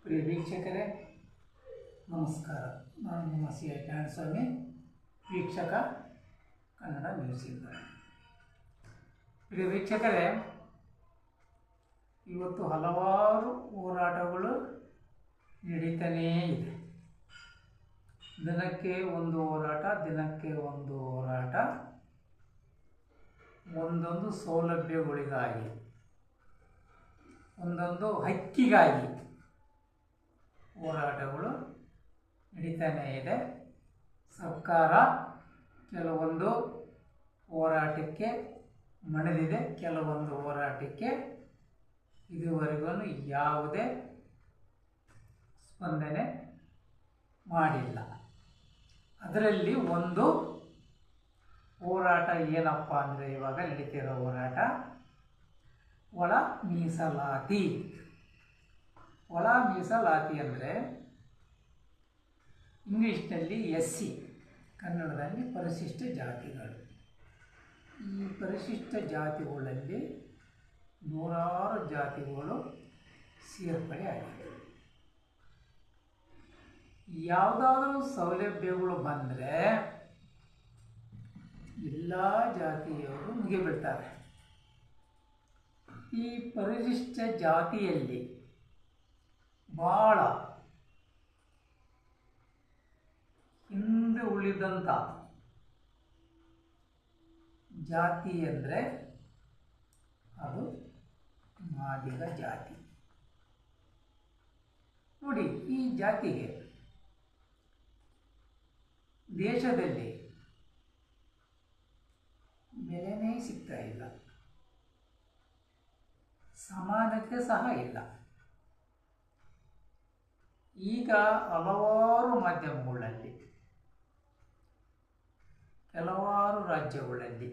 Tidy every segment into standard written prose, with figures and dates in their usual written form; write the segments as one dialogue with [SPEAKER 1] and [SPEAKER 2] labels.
[SPEAKER 1] ಪ್ರಿಯ ವೀಕ್ಷಕರೇ ನಮಸ್ಕಾರ. ನಾನು ನಿಮ್ಮ ಸಿ ಐ ನಾರಾಯಣಸ್ವಾಮಿ, ವೀಕ್ಷಕ ಕನ್ನಡ ನ್ಯೂಸಿಂದ. ಪ್ರಿಯ ವೀಕ್ಷಕರೇ, ಇವತ್ತು ಹಲವಾರು ಹೋರಾಟಗಳು ನಡೀತಾನೇ ಇದೆ. ದಿನಕ್ಕೆ ಒಂದು ಹೋರಾಟ, ಒಂದೊಂದು ಸೌಲಭ್ಯಗಳಿಗಾಗಿ, ಒಂದೊಂದು ಹಕ್ಕಿಗಾಗಿ ಹೋರಾಟಗಳು ನಡೀತಾನೇ ಇದೆ. ಸರ್ಕಾರ ಕೆಲವೊಂದು ಹೋರಾಟಕ್ಕೆ ಮಣಿದಿದೆ, ಕೆಲವೊಂದು ಹೋರಾಟಕ್ಕೆ ಇದುವರೆಗೂ ಯಾವುದೇ ಸ್ಪಂದನೆ ಮಾಡಿಲ್ಲ. ಅದರಲ್ಲಿ ಒಂದು ಹೋರಾಟ ಏನಪ್ಪ ಅಂದರೆ, ಇವಾಗ ನಡೀತಿರೋ ಹೋರಾಟ ಒಳ ಮೀಸಲಾತಿ. ಒಳ ಮೀಸಲಾತಿ ಅಂದರೆ ಇಂಗ್ಲೀಷ್ನಲ್ಲಿ SC, ಕನ್ನಡದಲ್ಲಿ ಪರಿಶಿಷ್ಟ ಜಾತಿಗಳು. ಈ ಪರಿಶಿಷ್ಟ ಜಾತಿಗಳಲ್ಲಿ ನೂರಾರು ಜಾತಿಗಳು ಸೇರ್ಪಡೆ ಆಗಿದೆ. ಯಾವುದಾದ್ರೂ ಸೌಲಭ್ಯಗಳು ಬಂದರೆ ಎಲ್ಲ ಜಾತಿಯವರು ಮುಗಿಬಿಡ್ತಾರೆ. ಈ ಪರಿಶಿಷ್ಟ ಜಾತಿಯಲ್ಲಿ ಭಾಳ ಹಿಂದೆ ಉಳಿದಂಥ ಜಾತಿ ಅಂದರೆ ಅದು ಮಾದಿಗ ಜಾತಿ. ನೋಡಿ, ಈ ಜಾತಿಗೆ ದೇಶದಲ್ಲಿ ಬೆಲೆನೇ ಸಿಗ್ತಾ ಇಲ್ಲ, ಸಮಾನತೆ ಸಹ ಇಲ್ಲ. ಈಗ ಹಲವಾರು ಮಾಧ್ಯಮಗಳಲ್ಲಿ, ಕೆಲವಾರು ರಾಜ್ಯಗಳಲ್ಲಿ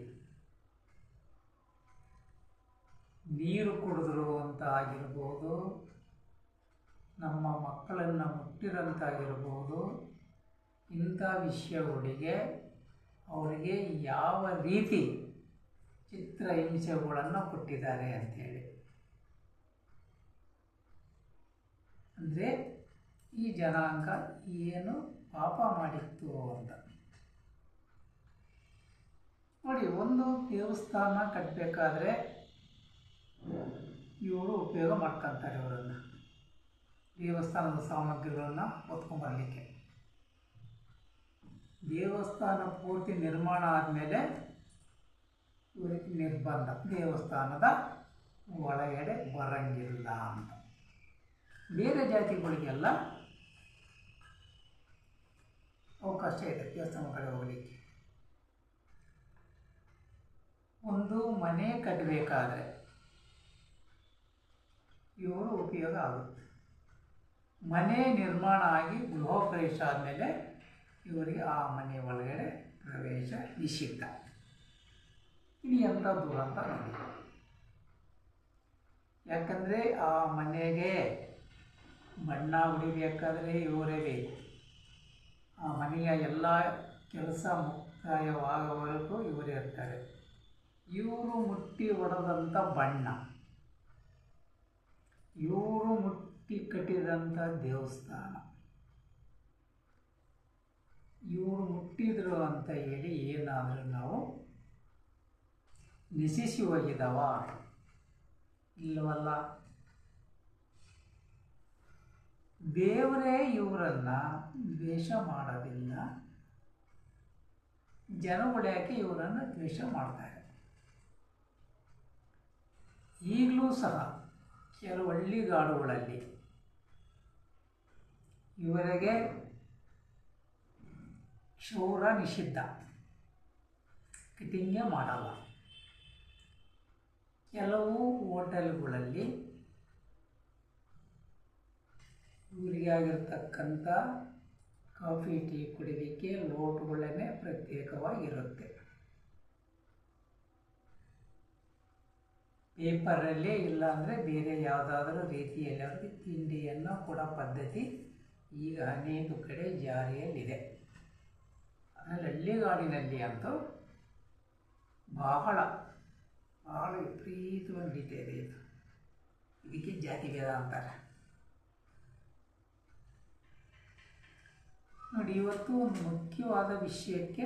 [SPEAKER 1] ನೀರು ಕುಡಿದ್ರು ಅಂತ ಆಗಿರ್ಬೋದು, ನಮ್ಮ ಮಕ್ಕಳನ್ನು ಮುಟ್ಟಿರಂತಾಗಿರ್ಬೋದು, ಇಂಥ ವಿಷಯಗಳಿಗೆ ಅವರಿಗೆ ಯಾವ ರೀತಿ ಚಿತ್ರಹಿಂಸೆಗಳನ್ನು ಕೊಟ್ಟಿದ್ದಾರೆ ಅಂಥೇಳಿ. ಅಂದರೆ ಈ ಜನಾಂಗ ಏನು ಪಾಪ ಮಾಡಿತ್ತು ಅಂತ. ನೋಡಿ, ಒಂದು ದೇವಸ್ಥಾನ ಕಟ್ಟಬೇಕಾದ್ರೆ ಇವರು ಉಪಯೋಗ ಮಾಡ್ಕೊತಾರೆ. ಇವರನ್ನು ದೇವಸ್ಥಾನದ ಸಾಮಗ್ರಿಗಳನ್ನು ಹೊತ್ಕೊಂಡ್ಬರಲಿಕ್ಕೆ. ದೇವಸ್ಥಾನ ಪೂರ್ತಿ ನಿರ್ಮಾಣ ಆದಮೇಲೆ ಇವರಿಗೆ ನಿರ್ಬಂಧ, ದೇವಸ್ಥಾನದ ಒಳಗಡೆ ಬರಂಗಿಲ್ಲ ಅಂತ. ಬೇರೆ ಜಾತಿಗಳಿಗೆಲ್ಲ ಅವಕಾಶ ಇದೆ ದೇವಸ್ಥಾನ ಕಡೆ ಹೋಗಲಿಕ್ಕೆ. ಒಂದು ಮನೆ ಕಟ್ಟಬೇಕಾದ್ರೆ ಇವರು ಉಪಯೋಗ ಆಗುತ್ತೆ. ಮನೆ ನಿರ್ಮಾಣ ಆಗಿ ಗೃಹ ಪ್ರವೇಶ ಆದಮೇಲೆ ಇವರಿಗೆ ಆ ಮನೆ ಒಳಗಡೆ ಪ್ರವೇಶ ನಿಷಿದ್ಧ. ಇದು ಎಂಥ ದುರಂತ ನೋಡಿ. ಯಾಕಂದರೆ ಆ ಮನೆಗೆ ಬಣ್ಣ ಹೊಡಿಬೇಕಾದ್ರೆ ಇವರೇ ಬೇಕು. ಆ ಮನೆಯ ಎಲ್ಲ ಕೆಲಸ ಮುಕ್ತಾಯವಾಗುವವರೆಗೂ ಇವರೇ ಇರ್ತಾರೆ. ಇವರು ಮುಟ್ಟಿ ಹೊಡೆದಂಥ ಬಣ್ಣ, ಇವರು ಮುಟ್ಟಿ ಕಟ್ಟಿದಂಥ ದೇವಸ್ಥಾನ, ಇವರು ಮುಟ್ಟಿದ್ರು ಅಂತ ಹೇಳಿ ಏನಾದರೂ ನಾವು ನಶಿಸಿ ಹೋಗಿದ್ದಾವ? ಇಲ್ಲವಲ್ಲ. ದೇವರೇ ಇವರನ್ನು ದ್ವೇಷ ಮಾಡೋದಿಲ್ಲ, ಜನಗಳು ಯಾಕೆ ಇವರನ್ನು ದ್ವೇಷ ಮಾಡ್ತಾರೆ? ಈಗಲೂ ಸಹ ಕೆಲವು ಹಳ್ಳಿಗಾಡುಗಳಲ್ಲಿ ಇವರಿಗೆ ಕ್ಷೌರ ನಿಷಿದ್ಧ, ಕಟಿಂಗೇ ಮಾಡಲ್ಲ. ಕೆಲವು ಹೋಟೆಲ್ಗಳಲ್ಲಿ ಇವರಿಗೆ ಆಗಿರ್ತಕ್ಕಂಥ ಕಾಫಿ ಟೀ ಕುಡಿಲಿಕ್ಕೆ ಲೋಟುಗಳನ್ನೇ ಪ್ರತ್ಯೇಕವಾಗಿರುತ್ತೆ. ಪೇಪರಲ್ಲಿ ಇಲ್ಲಾಂದರೆ ಬೇರೆ ಯಾವುದಾದ್ರೂ ರೀತಿಯಲ್ಲಿ ಅವರಿಗೆ ತಿಂಡಿಯನ್ನು ಕೊಡೋ ಪದ್ಧತಿ ಈಗ ಅನೇಕ ಕಡೆ ಜಾರಿಯಲ್ಲಿದೆ. ಅದರಲ್ಲಿ ಹಳ್ಳಿಗಾಡಿನಲ್ಲಿ ಅಂತೂ ಬಹಳ ವಿಪರೀತವಾಗಿ ನಡೀತಾ ಇದೆ. ಇದಕ್ಕೆ ಜಾತಿ ಭೇದ ಅಂತಾರೆ. ನೋಡಿ, ಇವತ್ತು ಒಂದು ಮುಖ್ಯವಾದ ವಿಷಯಕ್ಕೆ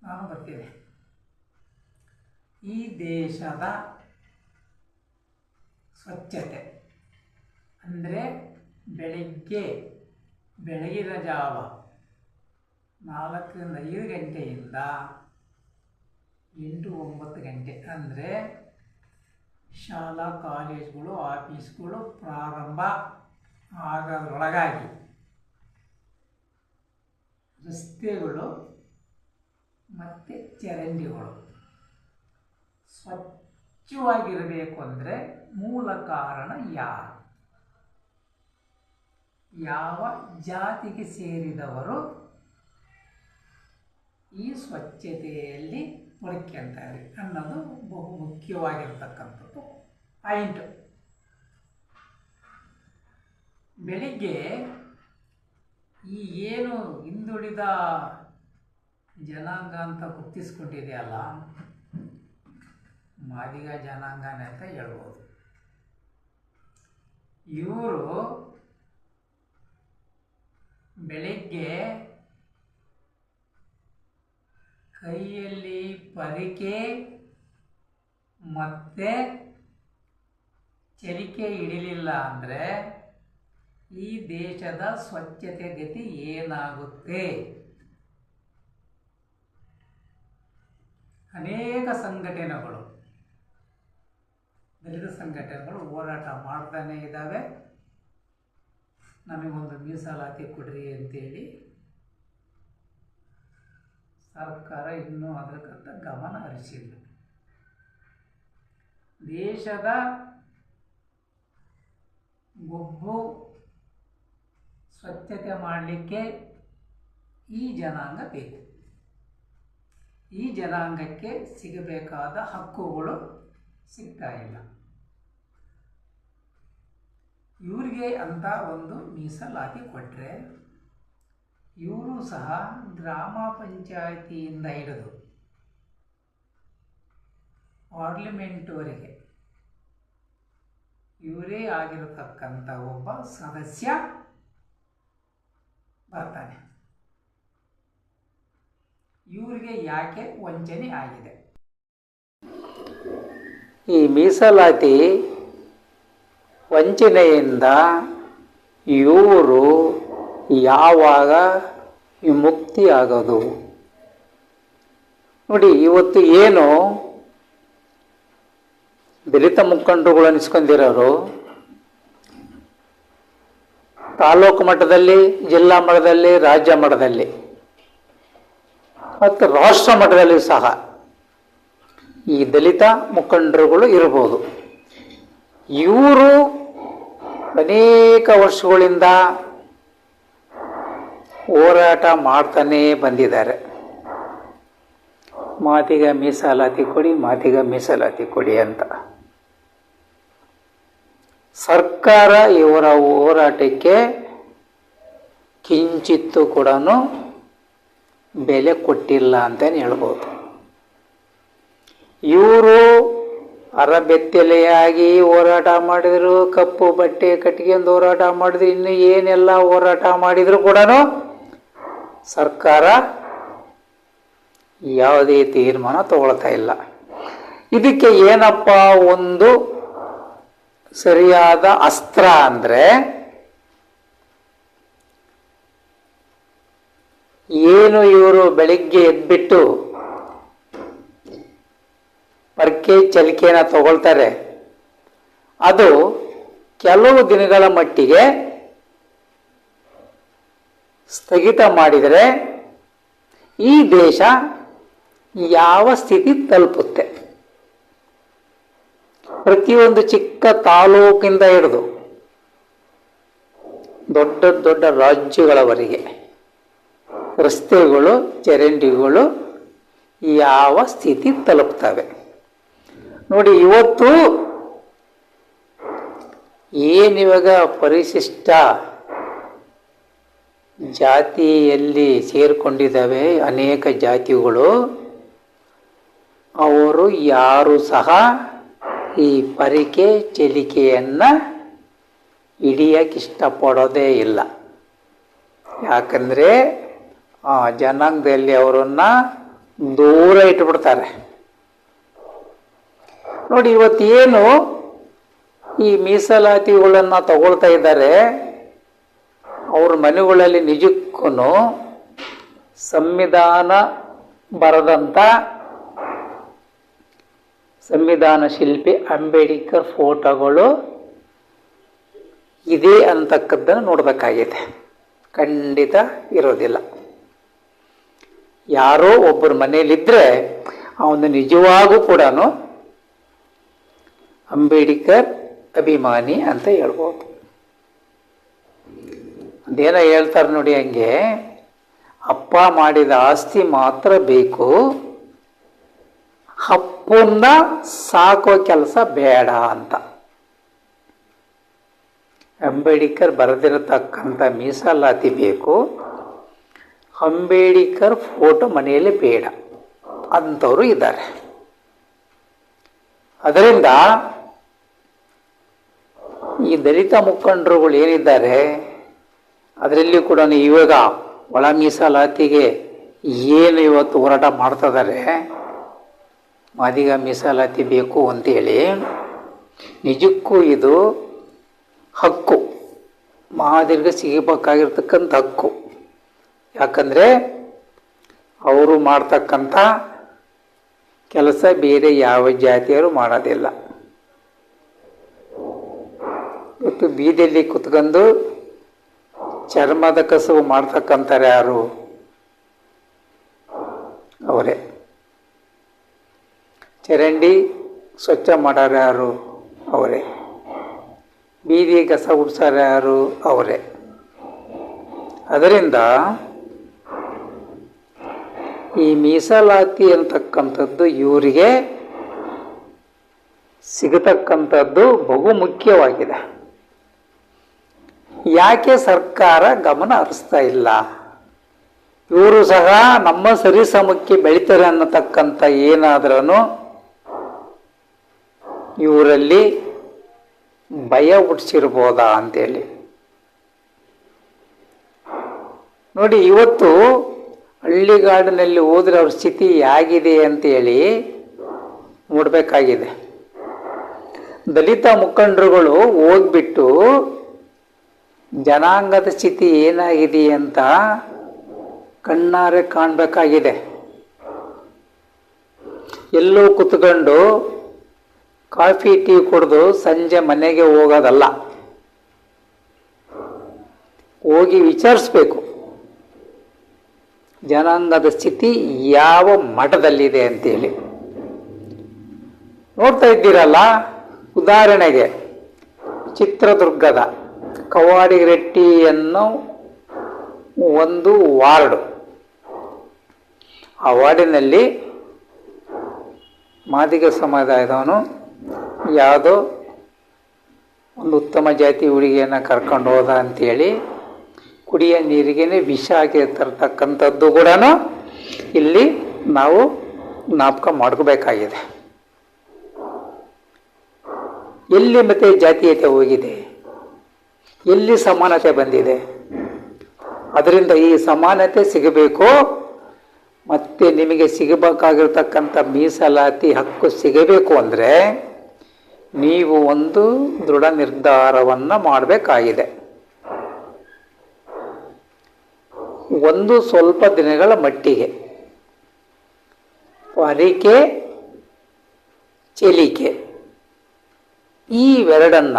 [SPEAKER 1] ನಾನು ಬರ್ತೀನಿ. ಈ ದೇಶದ ಸ್ವಚ್ಛತೆ ಅಂದರೆ ಬೆಳಗಿನ ಜಾವ 4ರಿಂದ 5 ಗಂಟೆಯಿಂದ 8-9 ಗಂಟೆ, ಅಂದರೆ ಶಾಲಾ ಕಾಲೇಜುಗಳು ಆಫೀಸ್ಗಳು ಪ್ರಾರಂಭ ಆಗೋದ್ರೊಳಗಾಗಿ ರಸ್ತೆಗಳು ಮತ್ತು ಚರಂಡಿಗಳು ಸ್ವಚ್ಛವಾಗಿರಬೇಕು ಅಂದರೆ ಮೂಲ ಕಾರಣ ಯಾವ ಜಾತಿಗೆ ಸೇರಿದವರು ಈ ಸ್ವಚ್ಛತೆಯಲ್ಲಿ ತೊಡಕ್ಯಂತಾರೆ ಅನ್ನೋದು ಬಹು ಮುಖ್ಯವಾಗಿರ್ತಕ್ಕಂಥದ್ದು ಪಾಯಿಂಟು. ಬೆಳಿಗ್ಗೆ ಈ ಏನು ಹಿಂದುಳಿದ ಜನಾಂಗ ಅಂತ ಗುರ್ತಿಸ್ಕೊಂಡಿದೆಯಲ್ಲ, ಮಾದಿಗ ಜನಾಂಗನೇ ಅಂತ ಹೇಳ್ಬೋದು. ಇವರು ಬೆಳಿಗ್ಗೆ ಕೈಯಲ್ಲಿ ಪರಿಕೆ ಮತ್ತು ಚಲಿಕೆ ಹಿಡಿಲಿಲ್ಲ ಅಂದರೆ ಈ ದೇಶದ ಸ್ವಚ್ಛತೆ ಗತಿ ಏನಾಗುತ್ತೆ? ಅನೇಕ ಸಂಘಟನೆಗಳು, ದಲಿತ ಸಂಘಟನೆಗಳು ಹೋರಾಟ ಮಾಡ್ತಾನೇ ಇದ್ದಾವೆ. ನಮಗೊಂದು ಮೀಸಲಾತಿ ಕೊಡ್ರಿ ಅಂತೇಳಿ. ಸರ್ಕಾರ ಇನ್ನೂ ಅದಕ್ಕಂತ ಗಮನ ಹರಿಸಿಲ್ಲ. ದೇಶದ ಗುಂಪು ಸ್ವಚ್ಛತೆ ಮಾಡಲಿಕ್ಕೆ ಈ ಜನಾಂಗ ಬೇಕು. ಈ ಜನಾಂಗಕ್ಕೆ ಸಿಗಬೇಕಾದ ಹಕ್ಕುಗಳು ಸಿಗ್ತಾ ಇಲ್ಲ. ಇವರಿಗೆ ಅಂತ ಒಂದು ಮೀಸಲಾತಿ ಕೊಟ್ಟರೆ ಇವರು ಸಹ ಗ್ರಾಮ ಪಂಚಾಯಿತಿಯಿಂದ ಹಿಡಿದು ಪಾರ್ಲಿಮೆಂಟ್ವರೆಗೆ ಇವರೇ ಆಗಿರತಕ್ಕಂಥ ಒಬ್ಬ ಸದಸ್ಯ ಬರ್ತಾನೆ. ಇವರಿಗೆ ಯಾಕೆ ವಂಚನೆ ಆಗಿದೆ? ಈ ಮೀಸಲಾತಿ ವಂಚನೆಯಿಂದ ಇವರು ಯಾವಾಗ ವಿಮುಕ್ತಿ ಆಗೋದು? ನೋಡಿ, ಇವತ್ತು ಏನು ದಲಿತ ಮುಖಂಡರುಗಳು ಅನಿಸ್ಕೊಂಡಿರೋರು ತಾಲೂಕು ಮಟ್ಟದಲ್ಲಿ, ಜಿಲ್ಲಾ ಮಟ್ಟದಲ್ಲಿ, ರಾಜ್ಯ ಮಟ್ಟದಲ್ಲಿ ಮತ್ತು ರಾಷ್ಟ್ರ ಮಟ್ಟದಲ್ಲಿ ಸಹ ಈ ದಲಿತ ಮುಖಂಡರುಗಳು ಇರ್ಬೋದು. ಇವರು ಅನೇಕ ವರ್ಷಗಳಿಂದ ಹೋರಾಟ ಮಾಡ್ತಾನೇ ಬಂದಿದ್ದಾರೆ. ಮಾದಿಗ ಮೀಸಲಾತಿ ಕೊಡಿ, ಮಾದಿಗ ಮೀಸಲಾತಿ ಕೊಡಿ ಅಂತ. ಸರ್ಕಾರ ಇವರ ಹೋರಾಟಕ್ಕೆ ಕಿಂಚಿತ್ತು ಕೂಡ ಬೆಲೆ ಕೊಟ್ಟಿಲ್ಲ ಅಂತಲೇ ಹೇಳ್ಬೋದು. ಇವರು ಅರಬೆತ್ತಲೆಯಾಗಿ ಹೋರಾಟ ಮಾಡಿದರು, ಕಪ್ಪು ಬಟ್ಟೆ ಕಟ್ಕೊಂಡು ಹೋರಾಟ ಮಾಡಿದ್ರು, ಇನ್ನು ಏನೆಲ್ಲ ಹೋರಾಟ ಮಾಡಿದ್ರು ಕೂಡ ಸರ್ಕಾರ ಯಾವುದೇ ತೀರ್ಮಾನ ತಗೊಳ್ತಾ ಇಲ್ಲ. ಇದಕ್ಕೆ ಏನಪ್ಪ ಒಂದು ಸರಿಯಾದ ಅಸ್ತ್ರ ಅಂದರೆ, ಏನು ಇವರು ಬೆಳಿಗ್ಗೆ ಎದ್ಬಿಟ್ಟು ಪರ್ಕೆ ಚಲಿಕೆನ ತಗೊಳ್ತಾರೆ, ಅದು ಕೆಲವು ದಿನಗಳ ಮಟ್ಟಿಗೆ ಸ್ಥಗಿತ ಮಾಡಿದರೆ ಈ ದೇಶ ಯಾವ ಸ್ಥಿತಿ ತಲುಪುತ್ತೆ? ಪ್ರತಿಯೊಂದು ಚಿಕ್ಕ ತಾಲೂಕಿಂದ ಹಿಡಿದು ದೊಡ್ಡ ದೊಡ್ಡ ರಾಜ್ಯಗಳವರೆಗೆ ರಸ್ತೆಗಳು, ಚರಂಡಿಗಳು ಯಾವ ಸ್ಥಿತಿ ತಲುಪ್ತವೆ ನೋಡಿ. ಇವತ್ತು ಏನಿವಾಗ ಪರಿಶಿಷ್ಟ ಜಾತಿಯಲ್ಲಿ ಸೇರಿಕೊಂಡಿದ್ದಾವೆ ಅನೇಕ ಜಾತಿಗಳು, ಅವರು ಯಾರು ಸಹ ಈ ಪರಿಕೆ ಚಲಿಕೆಯನ್ನು ಹಿಡಿಯಕ್ಕೆ ಇಷ್ಟಪಡೋದೇ ಇಲ್ಲ. ಯಾಕಂದರೆ ಆ ಜನಾಂಗದಲ್ಲಿ ಅವರನ್ನು ದೂರ ಇಟ್ಬಿಡ್ತಾರೆ. ನೋಡಿ, ಇವತ್ತೇನು ಈ ಮೀಸಲಾತಿಗಳನ್ನು ತಗೊಳ್ತಾ ಇದ್ದಾರೆ, ಅವ್ರ ಮನೆಗಳಲ್ಲಿ ನಿಜಕ್ಕೂ ಸಂವಿಧಾನ ಬರೆದಂಥ ಸಂವಿಧಾನ ಶಿಲ್ಪಿ ಅಂಬೇಡ್ಕರ್ ಫೋಟೋಗಳು ಇದೆ ಅಂತಕ್ಕದ್ದನ್ನು ನೋಡಬೇಕಾಗಿದೆ. ಖಂಡಿತ ಇರೋದಿಲ್ಲ. ಯಾರೋ ಒಬ್ಬರ ಮನೆಯಲ್ಲಿದ್ದರೆ ಅವನು ನಿಜವಾಗೂ ಕೂಡ ಅಂಬೇಡ್ಕರ್ ಅಭಿಮಾನಿ ಅಂತ ಹೇಳ್ಬೋದು. ಅದೇನೋ ಹೇಳ್ತಾರೆ ನೋಡಿ, ಹಂಗೆ ಅಪ್ಪ ಮಾಡಿದ ಆಸ್ತಿ ಮಾತ್ರ ಬೇಕು, ಅಪ್ಪನ್ನ ಸಾಕೋ ಕೆಲಸ ಬೇಡ ಅಂತ. ಅಂಬೇಡ್ಕರ್ ಬರೆದಿರತಕ್ಕಂಥ ಮೀಸಲಾತಿ ಬೇಕು, ಅಂಬೇಡ್ಕರ್ ಫೋಟೋ ಮನೆಯಲ್ಲಿ ಬೇಡ ಅಂಥವರು ಇದ್ದಾರೆ. ಅದರಿಂದ ಈ ದಲಿತ ಮುಖಂಡರುಗಳು ಏನಿದ್ದಾರೆ, ಅದರಲ್ಲಿ ಕೂಡ ಇವಾಗ ಒಳ ಮೀಸಲಾತಿಗೆ ಏನು ಇವತ್ತು ಹೋರಾಟ ಮಾಡ್ತಾ ಇದ್ದಾರೆ, ಮಾದಿಗ ಮೀಸಲಾತಿ ಬೇಕು ಅಂತೇಳಿ, ನಿಜಕ್ಕೂ ಇದು ಹಕ್ಕು, ಮಾದಿಗರಿಗೆ ಸಿಗಬೇಕಾಗಿರ್ತಕ್ಕಂಥ ಹಕ್ಕು. ಯಾಕಂದರೆ ಅವರು ಮಾಡ್ತಕ್ಕಂಥ ಕೆಲಸ ಬೇರೆ ಯಾವ ಜಾತಿಯವರು ಮಾಡೋದಿಲ್ಲ. ಇವತ್ತು ಬೀದಿಯಲ್ಲಿ ಕುತ್ಕೊಂಡು ಚರ್ಮದ ಕಸುವು ಮಾಡ್ತಕ್ಕಂಥವ್ರು ಯಾರು? ಅವರೇ. ಚರಂಡಿ ಸ್ವಚ್ಛ ಮಾಡೋರು ಯಾರು? ಅವರೇ. ಬೀದಿ ಕಸ ಗುಡಿಸೋರು ಯಾರು? ಅವರೇ. ಅದರಿಂದ ಈ ಮೀಸಲಾತಿ ಅಂತಕ್ಕಂಥದ್ದು ಇವರಿಗೆ ಸಿಗತಕ್ಕಂಥದ್ದು ಬಹು ಮುಖ್ಯವಾಗಿದೆ. ಯಾಕೆ ಸರ್ಕಾರ ಗಮನ ಹರಿಸ್ತಾ ಇಲ್ಲ? ಇವರು ಸಹ ನಮ್ಮ ಸರಿಸಮಕ್ಕೆ ಬೆಳೀತಾರೆ ಅನ್ನತಕ್ಕಂಥ ಏನಾದ್ರೂ ಇವರಲ್ಲಿ ಭಯ ಹುಟ್ಟಿಸಿರ್ಬೋದಾ ಅಂತೇಳಿ. ನೋಡಿ, ಇವತ್ತು ಹಳ್ಳಿಗಾಡಿನಲ್ಲಿ ಹೋದ್ರೆ ಅವ್ರ ಸ್ಥಿತಿ ಹೇಗಿದೆ ಅಂತೇಳಿ ನೋಡಬೇಕಾಗಿದೆ. ದಲಿತ ಮುಖಂಡರುಗಳು ಹೋಗ್ಬಿಟ್ಟು ಜನಾಂಗದ ಸ್ಥಿತಿ ಏನಾಗಿದೆ ಅಂತ ಕಣ್ಣಾರೆ ಕಾಣಬೇಕಾಗಿದೆ. ಎಲ್ಲೋ ಕುತ್ಕೊಂಡು ಕಾಫಿ ಟೀ ಕುಡಿದು ಸಂಜೆ ಮನೆಗೆ ಹೋಗೋದಲ್ಲ, ಹೋಗಿ ವಿಚಾರಿಸ್ಬೇಕು ಜನಾಂಗದ ಸ್ಥಿತಿ ಯಾವ ಮಟ್ಟದಲ್ಲಿದೆ ಅಂತೇಳಿ. ನೋಡ್ತಾ ಇದ್ದೀರಲ್ಲ, ಉದಾಹರಣೆಗೆ ಚಿತ್ರದುರ್ಗದ ಕವಾಡಿರೆಟ್ಟಿ ಅನ್ನೋ ಒಂದು ವಾರ್ಡು, ಆ ವಾರ್ಡಿನಲ್ಲಿ ಮಾದಿಗ ಸಮುದಾಯದವನು ಯಾವುದೋ ಒಂದು ಉತ್ತಮ ಜಾತಿ ಹುಡುಗಿಯನ್ನು ಕರ್ಕೊಂಡು ಹೋದ ಅಂಥೇಳಿ ಕುಡಿಯೋ ನೀರಿಗೇ ವಿಷ ಹಾಕಿ ತರ್ತಕ್ಕಂಥದ್ದು ಕೂಡ ಇಲ್ಲಿ ನಾವು ಜ್ಞಾಪಕ ಮಾಡ್ಕೋಬೇಕಾಗಿದೆ. ಎಲ್ಲಿ ಮತ್ತೆ ಜಾತೀಯತೆ ಹೋಗಿದೆ? ಎಲ್ಲಿ ಸಮಾನತೆ ಬಂದಿದೆ? ಅದರಿಂದ ಈ ಸಮಾನತೆ ಸಿಗಬೇಕು, ಮತ್ತು ನಿಮಗೆ ಸಿಗಬೇಕಾಗಿರ್ತಕ್ಕಂಥ ಮೀಸಲಾತಿ ಹಕ್ಕು ಸಿಗಬೇಕು ಅಂದರೆ ನೀವು ಒಂದು ದೃಢ ನಿರ್ಧಾರವನ್ನು ಮಾಡಬೇಕಾಗಿದೆ. ಒಂದು ಸ್ವಲ್ಪ ದಿನಗಳ ಮಟ್ಟಿಗೆ ಅರಿಕೆ ಚೆಲಿಕೆ ಇವೆರಡನ್ನ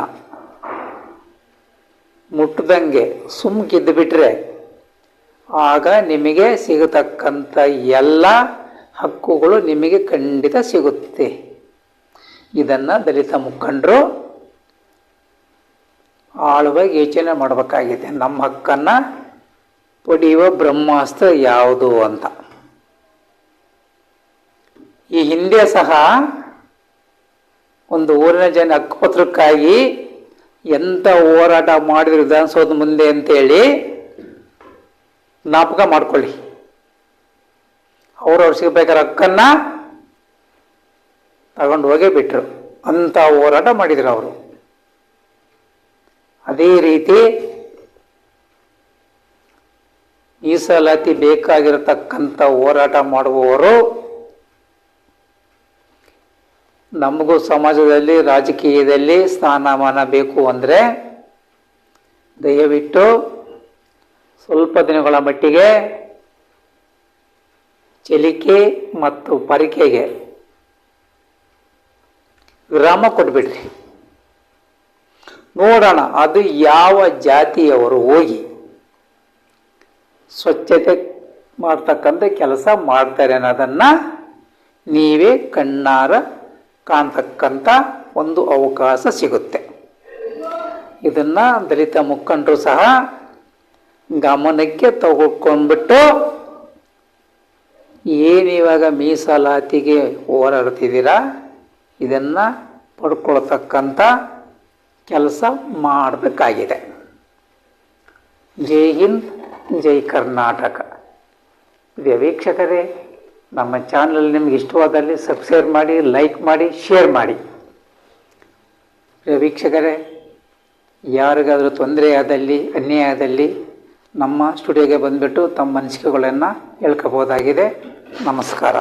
[SPEAKER 1] ಮುಟ್ಟದಂಗೆ ಸುಮ್ಕಿದ್ದು ಬಿಟ್ರೆ ಆಗ ನಿಮಗೆ ಸಿಗತಕ್ಕಂಥ ಎಲ್ಲ ಹಕ್ಕುಗಳು ನಿಮಗೆ ಖಂಡಿತ ಸಿಗುತ್ತೆ. ಇದನ್ನು ದಲಿತ ಮುಖಂಡರು ಆಳವಾಗಿ ಯೋಚನೆ ಮಾಡಬೇಕಾಗಿದೆ. ನಮ್ಮ ಹಕ್ಕನ್ನು ಪಡೆಯುವ ಬ್ರಹ್ಮಾಸ್ತ್ರ ಯಾವುದು ಅಂತ. ಈ ಹಿಂದೆ ಸಹ ಒಂದು ಊರಿನ ಜನ ಹಕ್ಕುಪತ್ರಕ್ಕಾಗಿ ಎಂಥ ಹೋರಾಟ ಮಾಡಿದ್ರು ವಿಧಾನಸೌಧ ಮುಂದೆ ಅಂತೇಳಿ ಜ್ಞಾಪಕ ಮಾಡ್ಕೊಳ್ಳಿ. ಅವ್ರವ್ರು ಸಿಗಬೇಕಾದ ಹಕ್ಕನ್ನು ತಗೊಂಡು ಹೋಗೇ ಬಿಟ್ರು. ಅಂಥ ಹೋರಾಟ ಮಾಡಿದ್ರು ಅವರು. ಅದೇ ರೀತಿ ಮೀಸಲಾತಿ ಬೇಕಾಗಿರತಕ್ಕಂಥ ಹೋರಾಟ ಮಾಡುವವರು ನಮಗೂ ಸಮಾಜದಲ್ಲಿ ರಾಜಕೀಯದಲ್ಲಿ ಸ್ಥಾನಮಾನ ಬೇಕು ಅಂದರೆ ದಯವಿಟ್ಟು ಸ್ವಲ್ಪ ದಿನಗಳ ಮಟ್ಟಿಗೆ ಚಲಿಕೆ ಮತ್ತು ಪರಿಕೆಗೆ ವಿರಾಮ ಕೊಟ್ಬಿಡ್ರಿ. ನೋಡೋಣ ಅದು ಯಾವ ಜಾತಿಯವರು ಹೋಗಿ ಸ್ವಚ್ಛತೆ ಮಾಡ್ತಕ್ಕಂಥ ಕೆಲಸ ಮಾಡ್ತಾರೆ ಅನ್ನೋದನ್ನು ನೀವೇ ಕಣ್ಣಾರ ಕಾಣ್ತಕ್ಕಂಥ ಒಂದು ಅವಕಾಶ ಸಿಗುತ್ತೆ. ಇದನ್ನು ದಲಿತ ಮುಖಂಡರು ಸಹ ಗಮನಕ್ಕೆ ತಗೊಂಡ್ಬಿಟ್ಟು ಏನಿವಾಗ ಮೀಸಲಾತಿಗೆ ಹೋರಾಡ್ತಿದ್ದೀರಾ ಇದನ್ನು ಪಡ್ಕೊಳ್ತಕ್ಕಂಥ ಕೆಲಸ ಮಾಡಬೇಕಾಗಿದೆ. ಜೈ ಹಿಂದ್, ಜೈ ಕರ್ನಾಟಕ. ವೀಕ್ಷಕರೇ, ನಮ್ಮ ಚಾನಲ್ ನಿಮ್ಗೆ ಇಷ್ಟವಾದಲ್ಲಿ ಸಬ್ಸ್ಕ್ರೈಬ್ ಮಾಡಿ, ಲೈಕ್ ಮಾಡಿ, ಶೇರ್ ಮಾಡಿ. ವೀಕ್ಷಕರೇ, ಯಾರಿಗಾದರೂ ತೊಂದರೆ ಆದಲ್ಲಿ, ಅನ್ಯಾಯ ಆದಲ್ಲಿ ನಮ್ಮ ಸ್ಟುಡಿಯೋಗೆ ಬಂದುಬಿಟ್ಟು ತಮ್ಮ ಅನಿಸಿಕೆಗಳನ್ನು ಹೇಳ್ಕೋಬೋದಾಗಿದೆ. ನಮಸ್ಕಾರ.